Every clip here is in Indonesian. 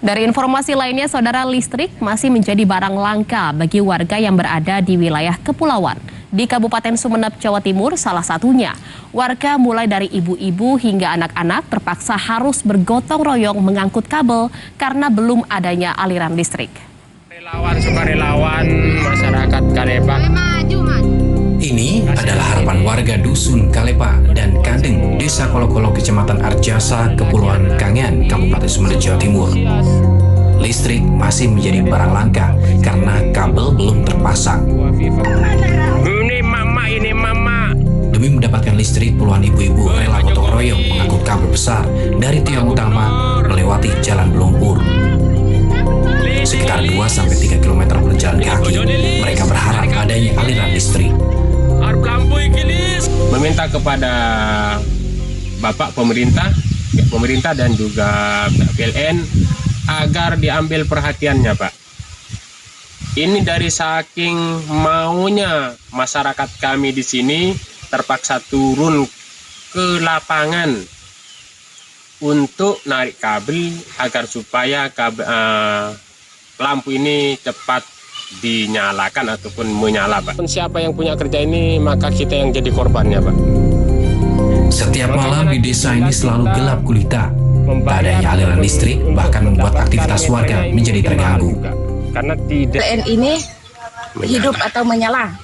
Dari informasi lainnya, saudara, listrik masih menjadi barang langka bagi warga yang berada di wilayah kepulauan. Di Kabupaten Sumeneb, Jawa Timur, salah satunya. Warga mulai dari ibu-ibu hingga anak-anak terpaksa harus bergotong royong mengangkut kabel karena belum adanya aliran listrik. Sukarelawan masyarakat Kalepa. Ini adalah harapan warga Dusun Kalepa dan Kandeng, Desa Kolokolo, Kecamatan Arjasa, Kepulauan Kangean, Kabupaten Sumeneb, Jawa Timur. Listrik masih menjadi barang langka karena kabel belum terpasang. Ini mama. Demi mendapatkan listrik, puluhan ibu-ibu rela gotong royong mengangkut kabel besar dari tiang utama melewati jalan berlumpur. Sekitar 2-3 km berjalan kaki, mereka berharap adanya aliran listrik. Meminta kepada Bapak pemerintah dan juga PLN agar diambil perhatiannya, Pak. Ini dari saking maunya masyarakat kami di sini terpaksa turun ke lapangan untuk narik kabel agar supaya lampu ini cepat dinyalakan ataupun menyala, Pak. Siapa yang punya kerja ini, maka kita yang jadi korbannya, Pak. Setiap malam di desa ini selalu gelap gulita. Tak adanya aliran listrik bahkan membuat aktivitas warga menjadi terganggu. Karena tidak PLN ini hidup atau menyala.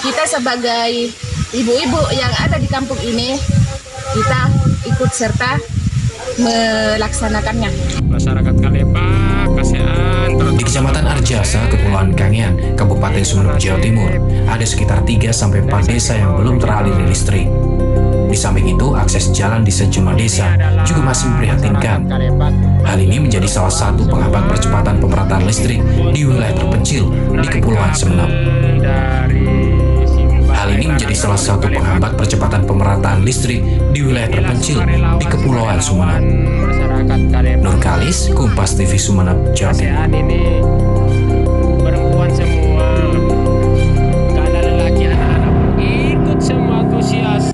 Kita sebagai ibu-ibu yang ada di kampung ini, kita ikut serta melaksanakannya. Masyarakat Kalepa, kasihan. Di Kecamatan Arjasa, Kepulauan Kangean, Kabupaten Sumeneb, Jawa Timur, ada sekitar 3-4 desa yang belum teraliri listrik. Di samping itu, akses jalan di sejumlah desa juga masih memprihatinkan. Hal ini menjadi salah satu penghambat percepatan pemerataan listrik di wilayah terpencil di Kepulauan Sumeneb. Hal ini menjadi salah satu penghambat percepatan pemerataan listrik di wilayah terpencil di Kepulauan Sumeneb. Nur Kalis, Kompas TV Sumeneb, Jawa Timur.